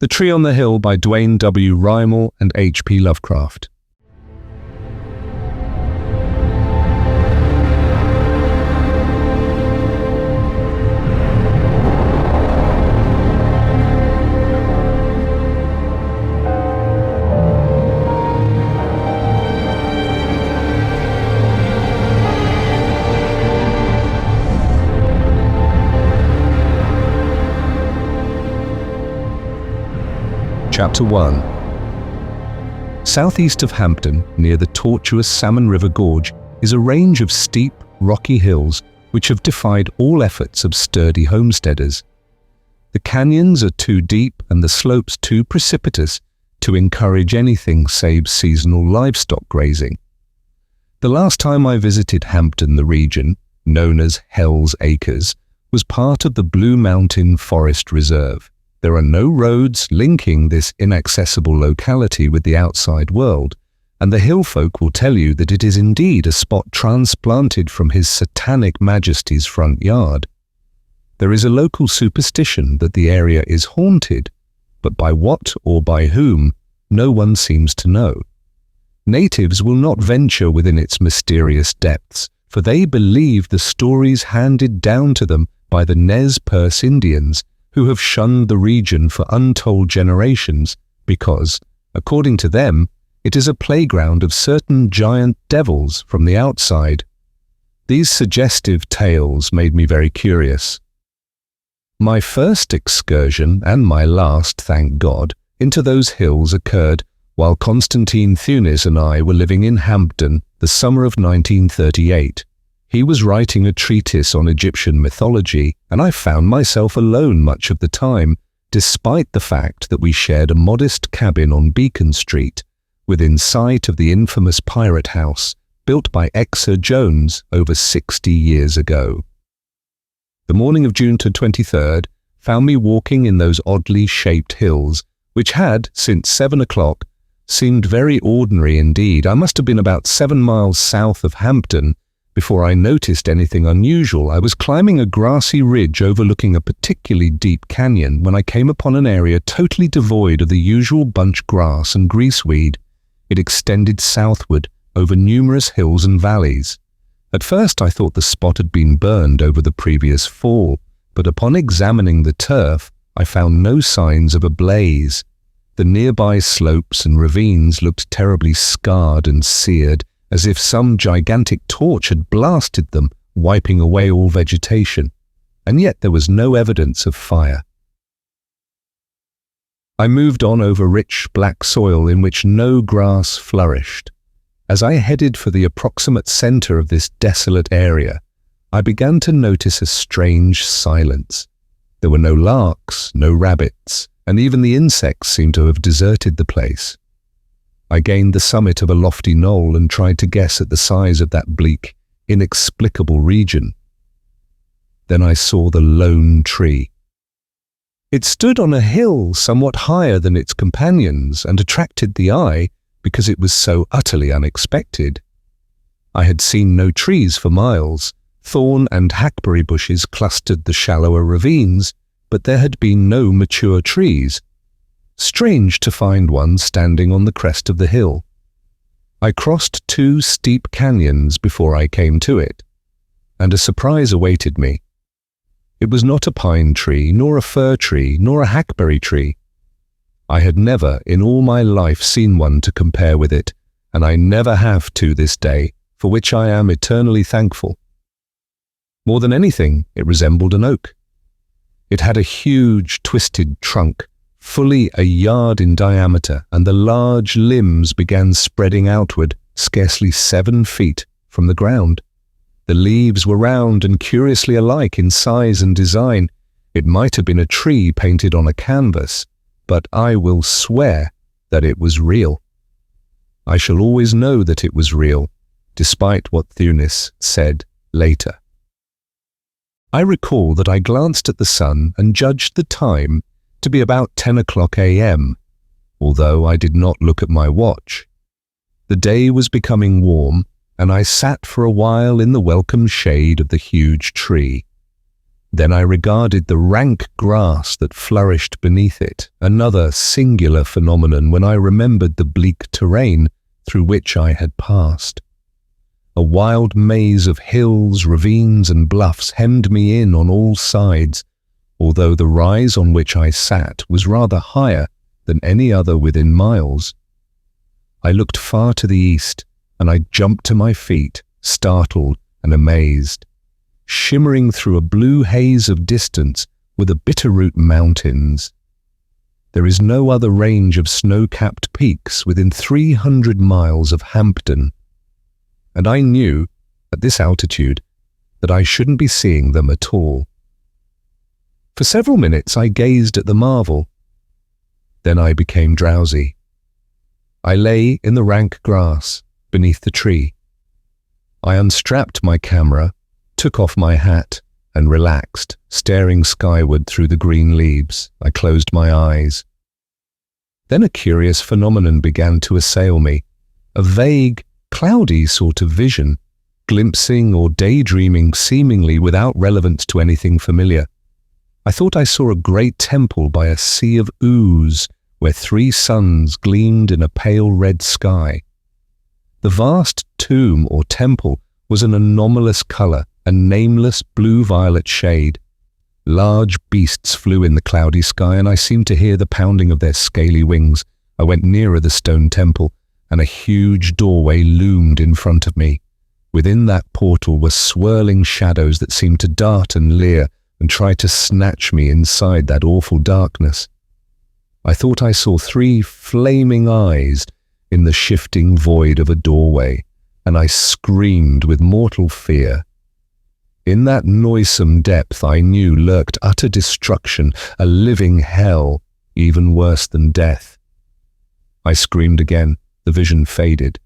The Tree on the Hill by Duane W. Rimel and H.P. Lovecraft. Chapter 1. Southeast of Hampton, near the tortuous Salmon River Gorge, is a range of steep, rocky hills which have defied all efforts of sturdy homesteaders. The canyons are too deep and the slopes too precipitous to encourage anything save seasonal livestock grazing. The last time I visited Hampton, the region, known as Hell's Acres, was part of the Blue Mountain Forest Reserve. There are no roads linking this inaccessible locality with the outside world, and the hill folk will tell you that it is indeed a spot transplanted from His Satanic Majesty's front yard. There is a local superstition that the area is haunted, but by what or by whom, no one seems to know. Natives will not venture within its mysterious depths, for they believe the stories handed down to them by the Nez Perce Indians, who have shunned the region for untold generations because, according to them, it is a playground of certain giant devils from the outside. These suggestive tales made me very curious. My first excursion, and my last, thank God, into those hills occurred while Constantine Thunis and I were living in Hampton the summer of 1938. He was writing a treatise on Egyptian mythology, and I found myself alone much of the time, despite the fact that we shared a modest cabin on Beacon Street, within sight of the infamous pirate house, built by Exeter Jones over 60 years ago. The morning of June 23rd found me walking in those oddly shaped hills, which had, since 7 o'clock, seemed very ordinary indeed. I must have been about 7 miles south of Hampton before I noticed anything unusual. I was climbing a grassy ridge overlooking a particularly deep canyon when I came upon an area totally devoid of the usual bunch grass and greaseweed. It extended southward over numerous hills and valleys. At first I thought the spot had been burned over the previous fall, but upon examining the turf, I found no signs of a blaze. The nearby slopes and ravines looked terribly scarred and seared, as if some gigantic torch had blasted them, wiping away all vegetation, and yet there was no evidence of fire. I moved on over rich black soil in which no grass flourished. As I headed for the approximate center of this desolate area, I began to notice a strange silence. There were no larks, no rabbits, and even the insects seemed to have deserted the place. I gained the summit of a lofty knoll and tried to guess at the size of that bleak, inexplicable region. Then I saw the lone tree. It stood on a hill somewhat higher than its companions and attracted the eye because it was so utterly unexpected. I had seen no trees for miles. Thorn and hackberry bushes clustered the shallower ravines, but there had been no mature trees. Strange to find one standing on the crest of the hill. I crossed 2 steep canyons before I came to it, and a surprise awaited me. It was not a pine tree, nor a fir tree, nor a hackberry tree. I had never in all my life seen one to compare with it, and I never have to this day, for which I am eternally thankful. More than anything, it resembled an oak. It had a huge, twisted trunk, fully a yard in diameter, and the large limbs began spreading outward, scarcely 7 feet from the ground. The leaves were round and curiously alike in size and design. It might have been a tree painted on a canvas, but I will swear that it was real. I shall always know that it was real, despite what Thunis said later. I recall that I glanced at the sun and judged the time to be about 10 o'clock a.m., although I did not look at my watch. The day was becoming warm, and I sat for a while in the welcome shade of the huge tree. Then I regarded the rank grass that flourished beneath it, another singular phenomenon when I remembered the bleak terrain through which I had passed. A wild maze of hills, ravines, and bluffs hemmed me in on all sides, although the rise on which I sat was rather higher than any other within miles. I looked far to the east, and I jumped to my feet, startled and amazed. Shimmering through a blue haze of distance were the Bitterroot Mountains. There is no other range of snow-capped peaks within 300 miles of Hampton, and I knew, at this altitude, that I shouldn't be seeing them at all. For several minutes I gazed at the marvel. Then I became drowsy. I lay in the rank grass beneath the tree. I unstrapped my camera, took off my hat, and relaxed, staring skyward through the green leaves. I closed my eyes. Then a curious phenomenon began to assail me, a vague, cloudy sort of vision, glimpsing or daydreaming seemingly without relevance to anything familiar. I thought I saw a great temple by a sea of ooze, where 3 suns gleamed in a pale red sky. The vast tomb or temple was an anomalous color, a nameless blue-violet shade. Large beasts flew in the cloudy sky, and I seemed to hear the pounding of their scaly wings. I went nearer the stone temple, and a huge doorway loomed in front of me. Within that portal were swirling shadows that seemed to dart and leer and try to snatch me inside that awful darkness. I thought I saw 3 flaming eyes in the shifting void of a doorway, and I screamed with mortal fear. In that noisome depth I knew lurked utter destruction, a living hell, even worse than death. I screamed again. The vision faded.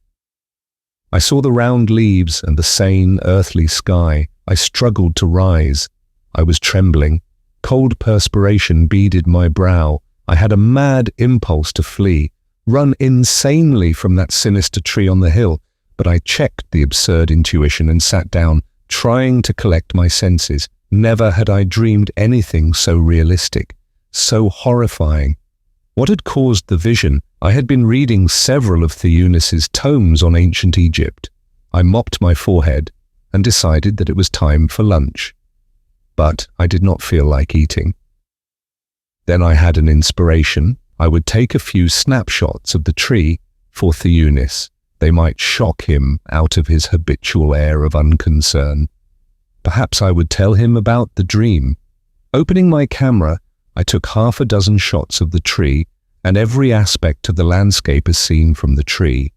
I saw the round leaves and the sane, earthly sky. I struggled to rise. I was trembling. Cold perspiration beaded my brow. I had a mad impulse to flee, run insanely from that sinister tree on the hill, but I checked the absurd intuition and sat down, trying to collect my senses. Never had I dreamed anything so realistic, so horrifying. What had caused the vision? I had been reading several of Theunis's tomes on ancient Egypt. I mopped my forehead and decided that it was time for lunch. But I did not feel like eating. Then I had an inspiration. I would take a few snapshots of the tree for Theunis. They might shock him out of his habitual air of unconcern. Perhaps I would tell him about the dream. Opening my camera, I took 6 shots of the tree and every aspect of the landscape as seen from the tree.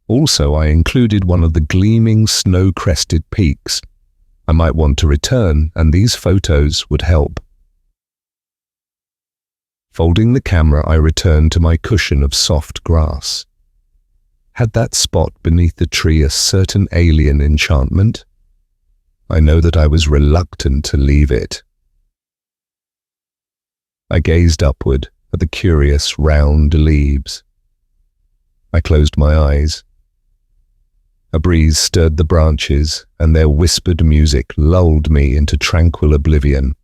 Also, I included one of the gleaming snow-crested peaks. I might want to return, and these photos would help. Folding the camera, I returned to my cushion of soft grass. Had that spot beneath the tree a certain alien enchantment? I know that I was reluctant to leave it. I gazed upward at the curious round leaves. I closed my eyes. A breeze stirred the branches, and their whispered music lulled me into tranquil oblivion.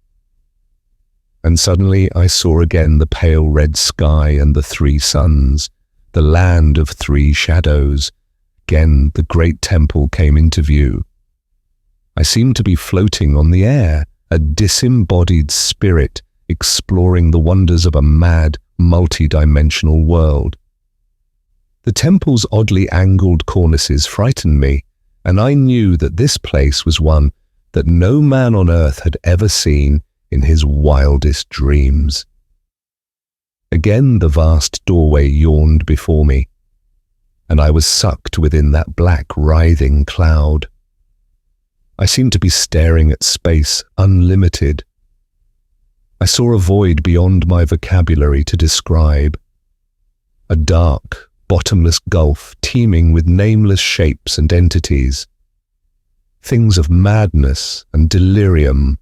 And suddenly I saw again the pale red sky and the 3 suns, the land of 3 shadows. Again the great temple came into view. I seemed to be floating on the air, a disembodied spirit exploring the wonders of a mad, multi-dimensional world. The temple's oddly angled cornices frightened me, and I knew that this place was one that no man on earth had ever seen in his wildest dreams. Again the vast doorway yawned before me, and I was sucked within that black writhing cloud. I seemed to be staring at space unlimited. I saw a void beyond my vocabulary to describe. A dark, bottomless gulf teeming with nameless shapes and entities. Things of madness and delirium,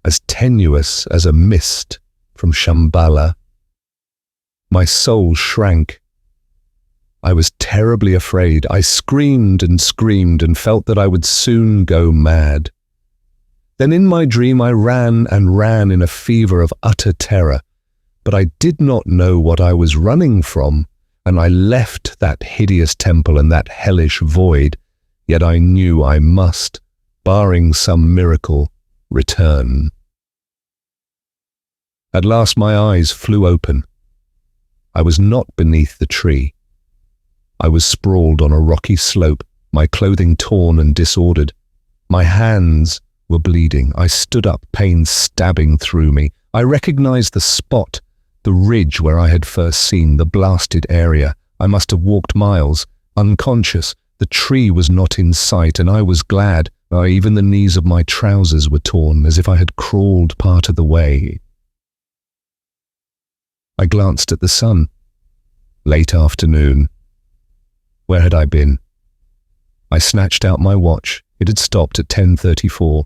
as tenuous as a mist from Shambhala. My soul shrank. I was terribly afraid. I screamed and felt that I would soon go mad. Then in my dream I ran and ran in a fever of utter terror, but I did not know what I was running from, and I left that hideous temple and that hellish void, yet I knew I must, barring some miracle, return. At last my eyes flew open. I was not beneath the tree. I was sprawled on a rocky slope, my clothing torn and disordered. My hands were bleeding. I stood up, pain stabbing through me. I recognized the spot, the ridge where I had first seen the blasted area. I must have walked miles, unconscious. The tree was not in sight, and I was glad. Even the knees of my trousers were torn, as if I had crawled part of the way. I glanced at the sun. Late afternoon. Where had I been? I snatched out my watch. It had stopped at 10:34.